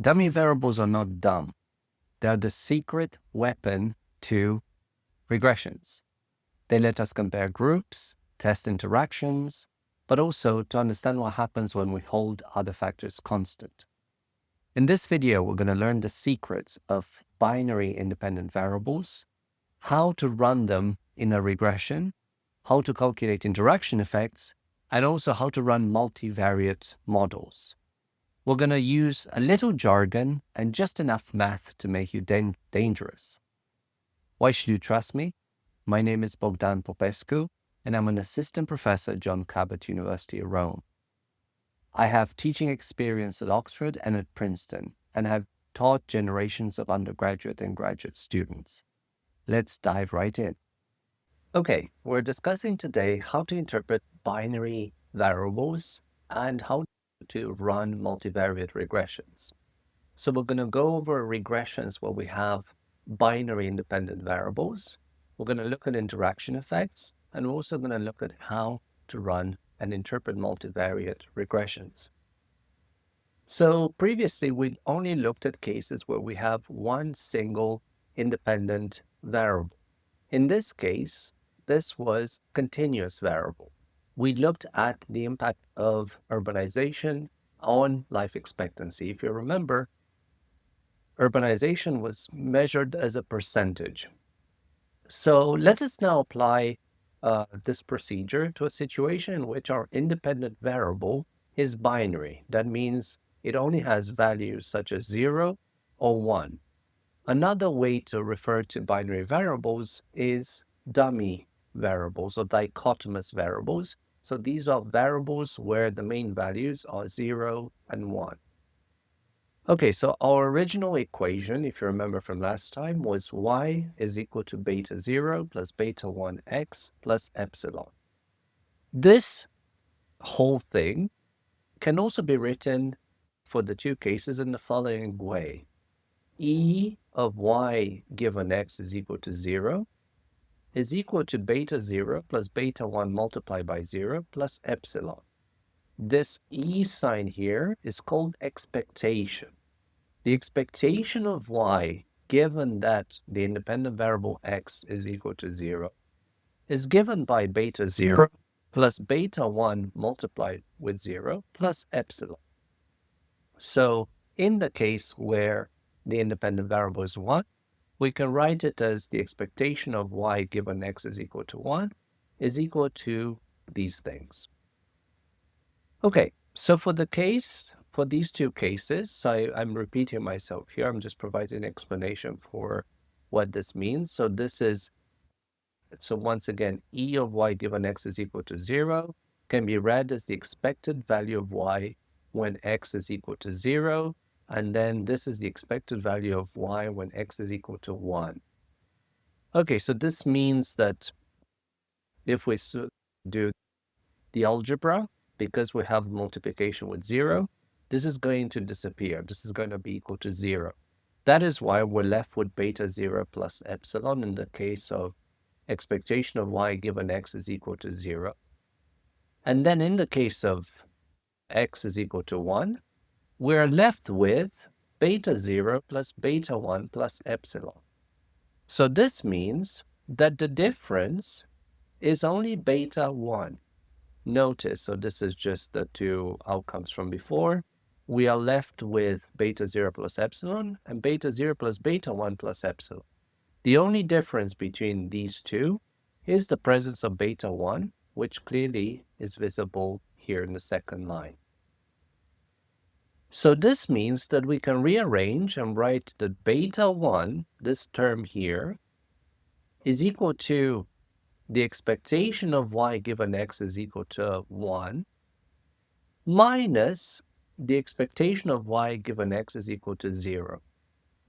Dummy variables are not dumb. They are the secret weapon to regressions. They let us compare groups, test interactions, but also to understand what happens when we hold other factors constant. In this video, we're going to learn the secrets of binary independent variables, how to run them in a regression, how to calculate interaction effects, and also how to run multivariate models. We're going to use a little jargon and just enough math to make you dangerous. Why should you trust me? My name is Bogdan Popescu, and I'm an assistant professor at John Cabot University, Rome. I have teaching experience at Oxford and at Princeton, and have taught generations of undergraduate and graduate students. Let's dive right in. Okay, we're discussing today how to interpret binary variables and how to run multivariate regressions. So we're going to go over regressions where we have binary independent variables. We're going to look at interaction effects, and we're also going to look at how to run and interpret multivariate regressions. So previously, we'd only looked at cases where we have one single independent variable. In this case, this was continuous variable. We looked at the impact of urbanization on life expectancy. If you remember, urbanization was measured as a percentage. So let us now apply this procedure to a situation in which our independent variable is binary. That means it only has values such as 0 or 1. Another way to refer to binary variables is dummy variables or dichotomous variables. So these are variables where the main values are 0 and 1. Okay, so our original equation, if you remember from last time, was y is equal to beta 0 plus beta 1x plus epsilon. This whole thing can also be written for the two cases in the following way. E of y given x is equal to 0 is equal to beta 0 plus beta 1 multiplied by 0 plus epsilon. This E sign here is called expectation. The expectation of y, given that the independent variable x is equal to 0, is given by beta 0 plus beta 1 multiplied with 0 plus epsilon. So in the case where the independent variable is 1, we can write it as the expectation of y given x is equal to 1 is equal to these things. Okay, so for these two cases, I'm repeating myself here. I'm just providing an explanation for what this means. So once again, E of y given x is equal to 0 can be read as the expected value of y when x is equal to 0. And then this is the expected value of y when x is equal to 1. Okay, so this means that if we do the algebra, because we have multiplication with 0, this is going to disappear. This is going to be equal to 0. That is why we're left with beta 0 plus epsilon in the case of expectation of y given x is equal to 0. And then in the case of x is equal to 1, we're left with beta 0 plus beta 1 plus epsilon. So this means that the difference is only beta 1. Notice, so this is just the two outcomes from before. We are left with beta 0 plus epsilon and beta 0 plus beta 1 plus epsilon. The only difference between these two is the presence of beta 1, which clearly is visible here in the second line. So this means that we can rearrange and write that beta 1, this term here, is equal to the expectation of y given x is equal to 1 minus the expectation of y given x is equal to 0.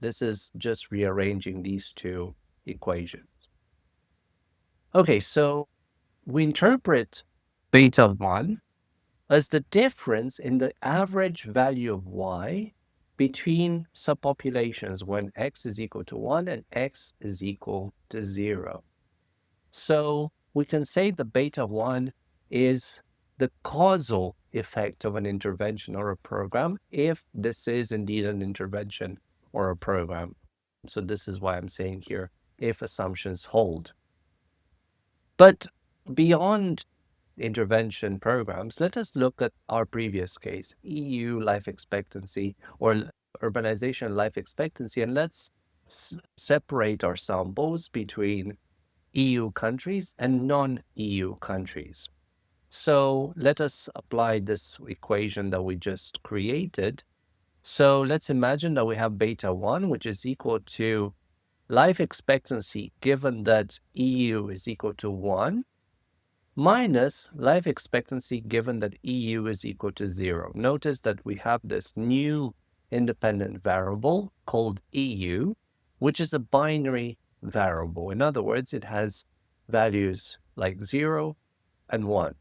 This is just rearranging these two equations. Okay, so we interpret beta 1 as the difference in the average value of y between subpopulations when x is equal to 1 and x is equal to 0. So we can say the beta 1 is the causal effect of an intervention or a program if this is indeed an intervention or a program. So this is why I'm saying here, if assumptions hold. But beyond intervention programs, let us look at our previous case, EU life expectancy or urbanization life expectancy, and let's separate our samples between EU countries and non-EU countries. So let us apply this equation that we just created. So let's imagine that we have beta 1, which is equal to life expectancy given that EU is equal to 1, minus life expectancy given that EU is equal to 0. Notice that we have this new independent variable called EU, which is a binary variable. In other words, it has values like 0 and 1.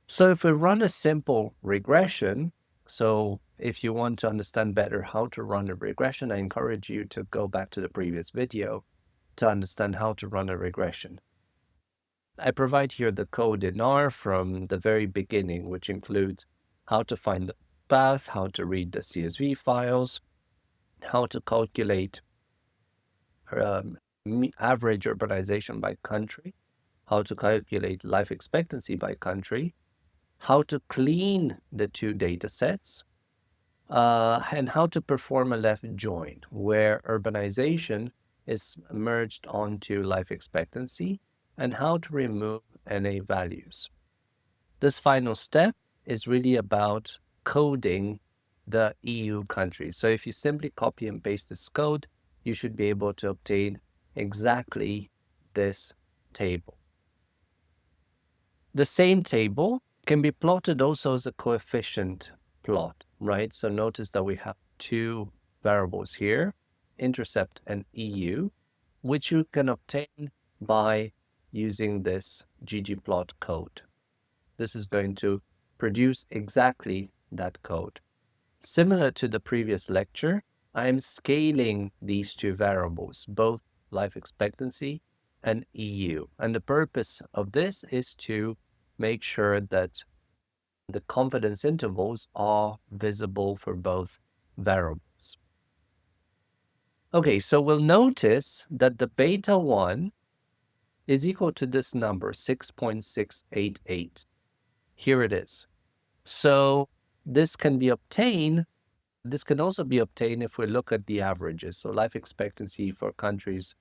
So if we run a simple regression, so if you want to understand better how to run a regression, I encourage you to go back to the previous video to understand how to run a regression. I provide here the code in R from the very beginning, which includes how to find the path, how to read the CSV files, how to calculate average urbanization by country, how to calculate life expectancy by country, how to clean the two data sets, and how to perform a left join, where urbanization is merged onto life expectancy, and how to remove NA values. This final step is really about coding the EU countries. So if you simply copy and paste this code, you should be able to obtain exactly this table. The same table can be plotted also as a coefficient plot, right? So notice that we have two variables here, intercept and EU, which you can obtain by using this ggplot code. This is going to produce exactly that code. Similar to the previous lecture, I am scaling these two variables, both life expectancy and EU. And the purpose of this is to make sure that the confidence intervals are visible for both variables. Okay, so we'll notice that the beta 1 is equal to this number, 6.688. Here it is. So this can be obtained. This can also be obtained if we look at the averages. So life expectancy for countries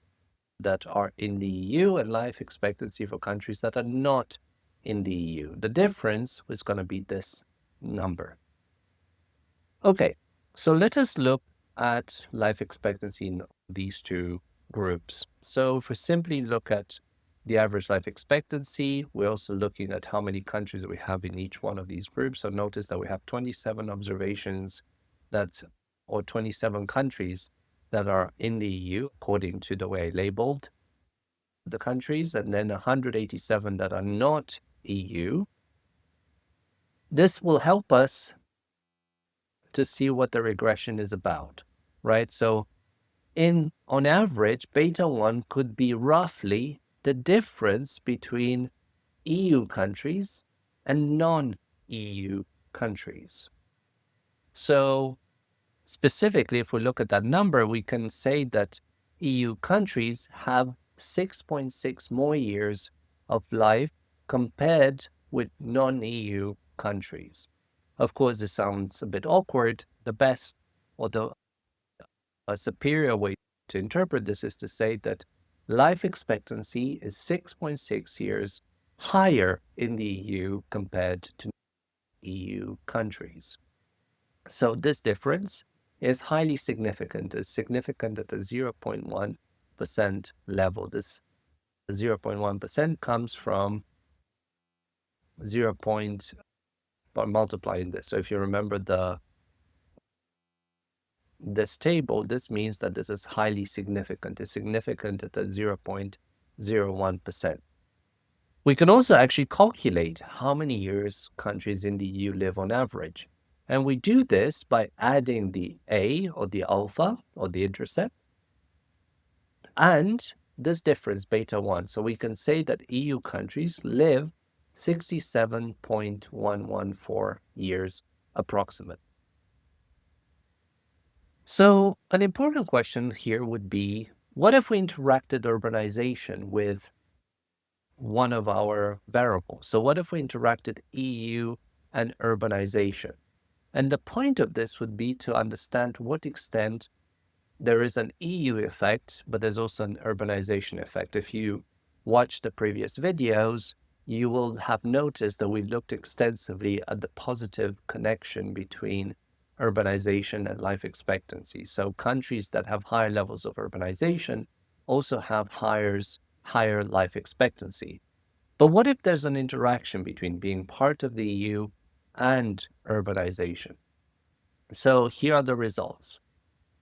that are in the EU and life expectancy for countries that are not in the EU. The difference is going to be this number. Okay, so let us look at life expectancy in these two groups. So if we simply look at the average life expectancy, we're also looking at how many countries we have in each one of these groups. So notice that we have 27 observations or 27 countries that are in the EU, according to the way I labeled the countries, and then 187 that are not EU. This will help us to see what the regression is about, right? So on average, beta 1 could be roughly the difference between EU countries and non-EU countries. So specifically, if we look at that number, we can say that EU countries have 6.6 more years of life compared with non-EU countries. Of course, this sounds a bit awkward. The best or a superior way to interpret this is to say that life expectancy is 6.6 years higher in the EU compared to EU countries. So this difference is highly significant. It's significant at the 0.1% level. This 0.1% comes from 0. By multiplying this. So if you remember this table, this means that this is highly significant. It's significant at the 0.01%. We can also actually calculate how many years countries in the EU live on average. And we do this by adding the A or the alpha or the intercept and this difference, beta 1. So we can say that EU countries live 67.114 years approximate. So an important question here would be, what if we interacted urbanization with one of our variables? So what if we interacted EU and urbanization? And the point of this would be to understand to what extent there is an EU effect, but there's also an urbanization effect. If you watch the previous videos, you will have noticed that we looked extensively at the positive connection between urbanization and life expectancy. So countries that have higher levels of urbanization also have higher life expectancy. But what if there's an interaction between being part of the EU and urbanization? So here are the results.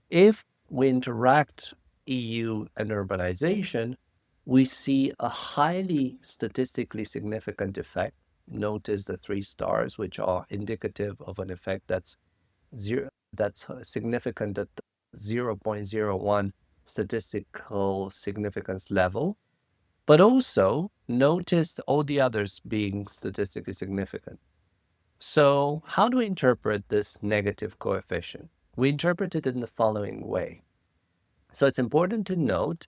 If we interact EU and urbanization, we see a highly statistically significant effect. Notice the 3 stars, which are indicative of an effect that's significant at the 0.01 statistical significance level. But also notice all the others being statistically significant. So how do we interpret this negative coefficient? We interpret it in the following way. So it's important to note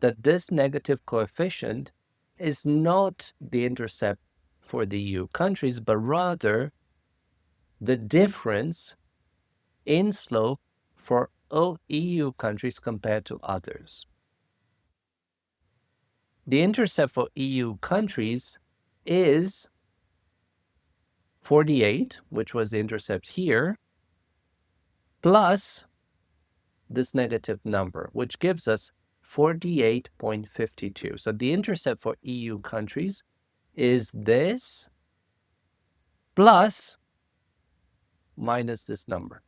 that this negative coefficient is not the intercept for the EU countries, but rather the difference in slope for EU countries compared to others. The intercept for EU countries is 48, which was the intercept here, plus this negative number, which gives us 48.52. So the intercept for EU countries is this plus minus this number,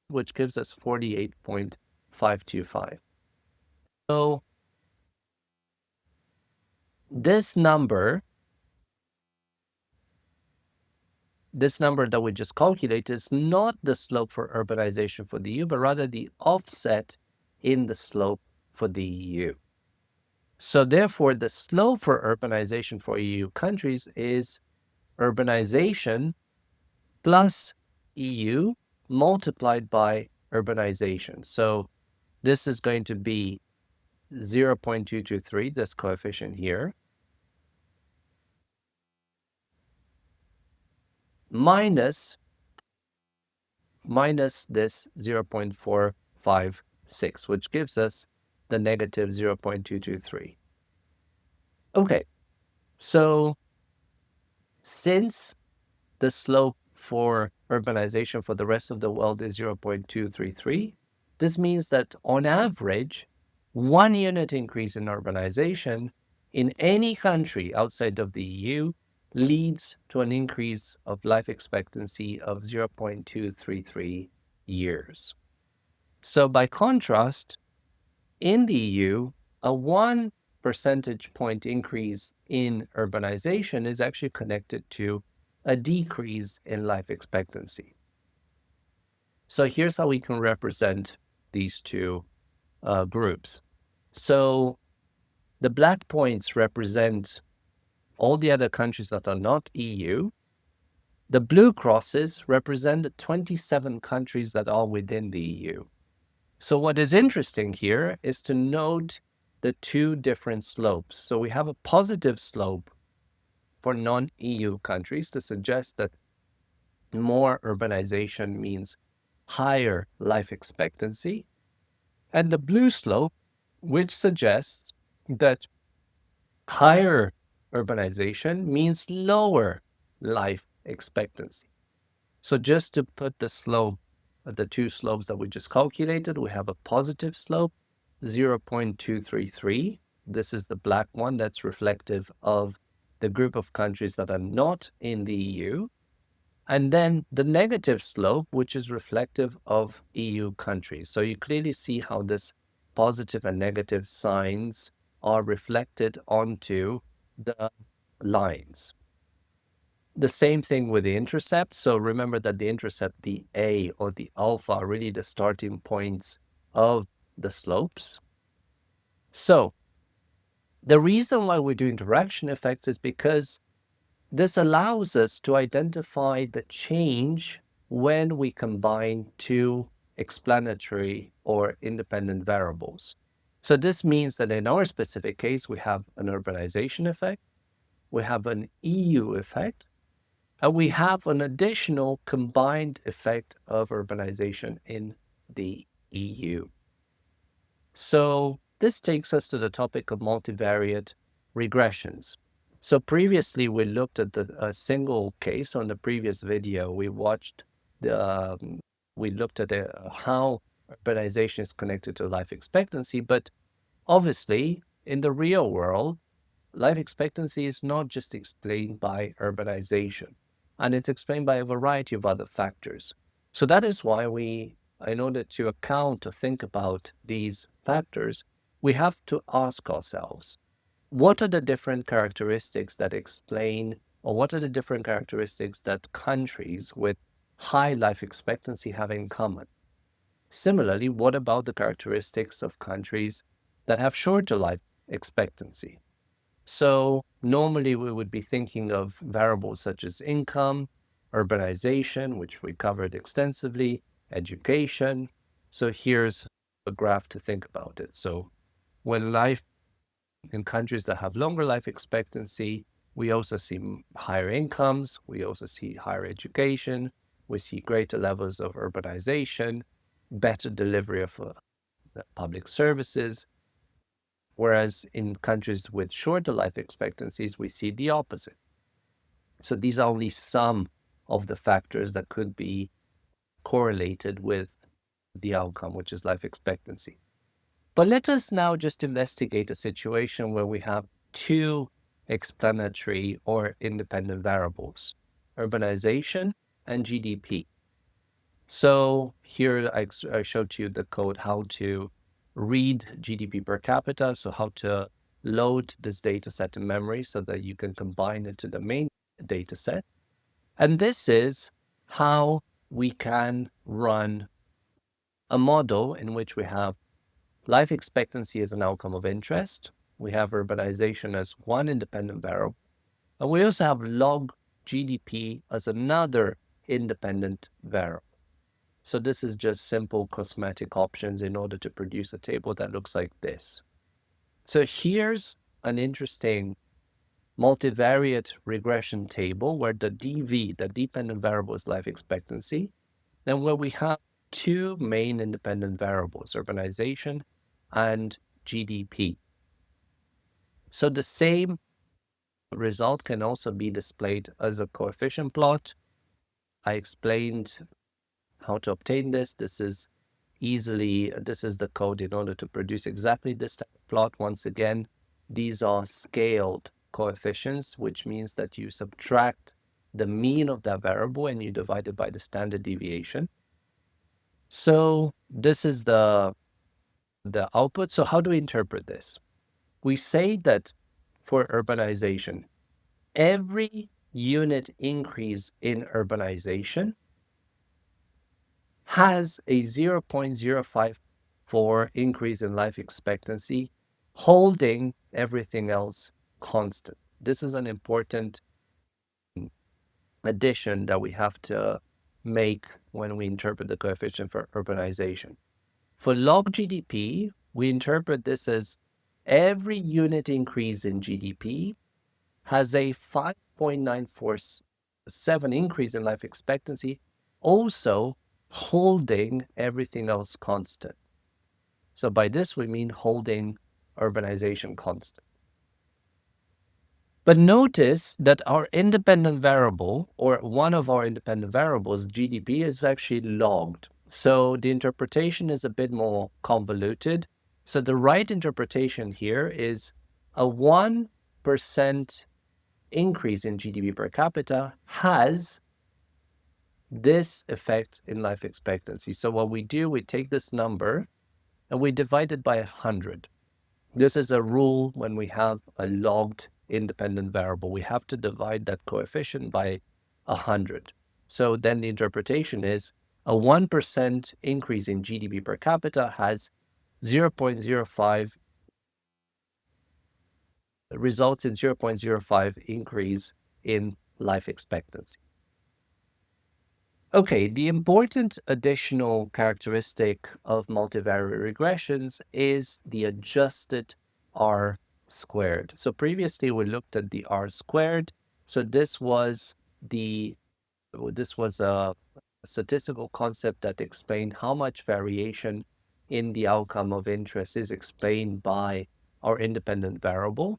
which gives us 48.525. So this number that we just calculated is not the slope for urbanization for the EU, but rather the offset in the slope for the EU. So therefore, the slope for urbanization for EU countries is urbanization plus EU multiplied by urbanization. So this is going to be 0.223, this coefficient here, minus this 0.456, which gives us the negative 0.223. Okay, so since the slope for urbanization for the rest of the world is 0.233, this means that on average, 1 unit increase in urbanization in any country outside of the EU leads to an increase of life expectancy of 0.233 years. So by contrast, in the EU, a 1 percentage point increase in urbanization is actually connected to a decrease in life expectancy. So here's how we can represent these two groups. So the black points represent all the other countries that are not EU. The blue crosses represent the 27 countries that are within the EU. So what is interesting here is to note the two different slopes. So we have a positive slope for non-EU countries to suggest that more urbanization means higher life expectancy, and the blue slope, which suggests that higher urbanization means lower life expectancy. So just to put the slope, the two slopes that we just calculated, we have a positive slope, 0.233. This is the black one that's reflective of the group of countries that are not in the EU. And then the negative slope, which is reflective of EU countries. So you clearly see how this positive and negative signs are reflected onto the lines. The same thing with the intercept. So remember that the intercept, the A or the alpha, are really the starting points of the slopes. So the reason why we do interaction effects is because This allows us to identify the change when we combine two explanatory or independent variables. So this means that in our specific case, we have an urbanization effect, we have an EU effect, and we have an additional combined effect of urbanization in the EU. So this takes us to the topic of multivariate regressions. So previously we looked at a single case on the previous video. We watched we looked at how urbanization is connected to life expectancy, but obviously in the real world, life expectancy is not just explained by urbanization, and it's explained by a variety of other factors. So that is why in order to account, to think about these factors, we have to ask ourselves, what are the different characteristics that explain, or what are the different characteristics that countries with high life expectancy have in common? Similarly, what about the characteristics of countries that have shorter life expectancy? So normally we would be thinking of variables such as income, urbanization, which we covered extensively, education. So here's a graph to think about it. So when life in countries that have longer life expectancy, we also see higher incomes, we also see higher education, we see greater levels of urbanization, better delivery of public services. Whereas in countries with shorter life expectancies, we see the opposite. So these are only some of the factors that could be correlated with the outcome, which is life expectancy. But let us now just investigate a situation where we have two explanatory or independent variables, urbanization and GDP. So here I showed you the code how to read GDP per capita, so how to load this data set in memory so that you can combine it to the main data set. And this is how we can run a model in which we have life expectancy as an outcome of interest, we have urbanization as one independent variable, and we also have log GDP as another independent variable. So this is just simple cosmetic options in order to produce a table that looks like this. So here's an interesting multivariate regression table where the DV, the dependent variable, is life expectancy, then where we have two main independent variables, urbanization and GDP. So the same result can also be displayed as a coefficient plot. I explained how to obtain this. This is the code in order to produce exactly this type of plot. Once again, these are scaled coefficients, which means that you subtract the mean of that variable and you divide it by the standard deviation. So this is the output. So how do we interpret this? We say that for urbanization, every unit increase in urbanization has a 0.054 increase in life expectancy, holding everything else constant. This is an important addition that we have to make when we interpret the coefficient for urbanization. For log GDP, we interpret this as every unit increase in GDP has a 5.947 increase in life expectancy, also holding everything else constant. So by this, we mean holding urbanization constant. But notice that our independent variable, or one of our independent variables, GDP, is actually logged. So the interpretation is a bit more convoluted. So the right interpretation here is a 1% increase in GDP per capita has this effect in life expectancy. So what we do, we take this number and we divide it by 100. This is a rule when we have a logged independent variable. We have to divide that coefficient by 100. So then the interpretation is a 1% increase in GDP per capita has 0.05 results in 0.05 increase in life expectancy. Okay, the important additional characteristic of multivariate regressions is the adjusted R squared. So previously we looked at the R squared. So this was a statistical concept that explained how much variation in the outcome of interest is explained by our independent variable.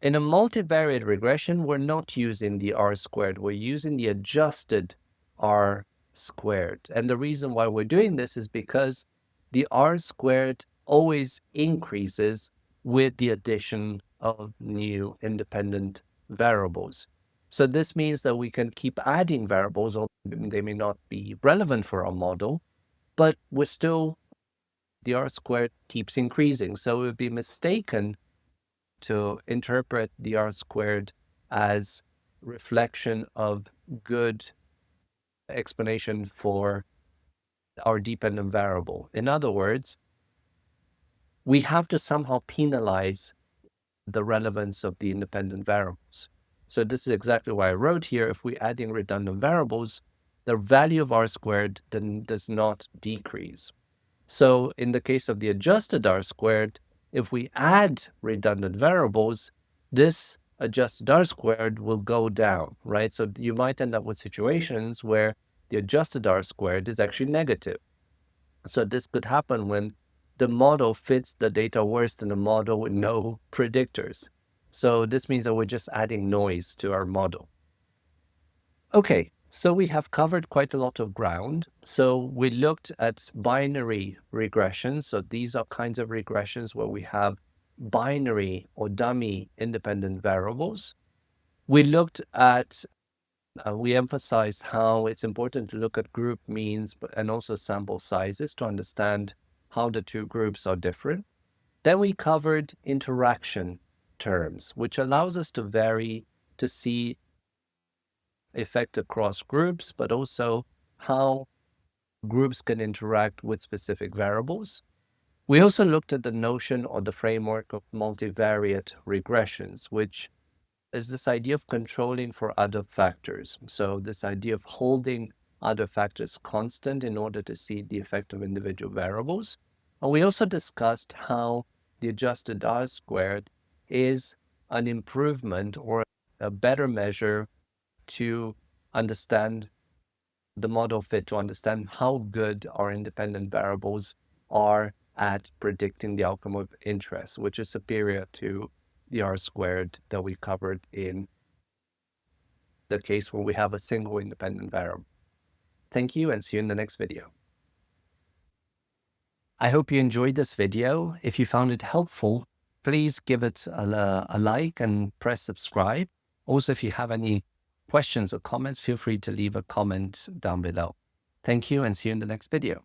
In a multivariate regression, we're not using the R squared, we're using the adjusted R squared. And the reason why we're doing this is because the R squared always increases with the addition of new independent variables. So this means that we can keep adding variables, although they may not be relevant for our model, but the R squared keeps increasing. So it would be mistaken to interpret the R squared as reflection of good explanation for our dependent variable. In other words, we have to somehow penalize the relevance of the independent variables. So this is exactly why I wrote here, if we're adding redundant variables, the value of R squared then does not decrease. So in the case of the adjusted R squared, if we add redundant variables, this adjusted R squared will go down, right? So you might end up with situations where the adjusted R squared is actually negative. So this could happen when the model fits the data worse than a model with no predictors. So this means that we're just adding noise to our model. Okay, so we have covered quite a lot of ground. So we looked at binary regressions. So these are kinds of regressions where we have binary or dummy independent variables. We looked at, we emphasized how it's important to look at group means and also sample sizes to understand how the two groups are different. Then we covered interaction terms, which allows us to vary to see effect across groups, but also how groups can interact with specific variables. We also looked at the notion or the framework of multivariate regressions, which is this idea of controlling for other factors. So this idea of holding other factors constant in order to see the effect of individual variables. And we also discussed how the adjusted R squared is an improvement or a better measure to understand the model fit, to understand how good our independent variables are at predicting the outcome of interest, which is superior to the R squared that we covered in the case where we have a single independent variable. Thank you and see you in the next video. I hope you enjoyed this video. If you found it helpful, please give it a like and press subscribe. Also, if you have any questions or comments, feel free to leave a comment down below. Thank you and see you in the next video.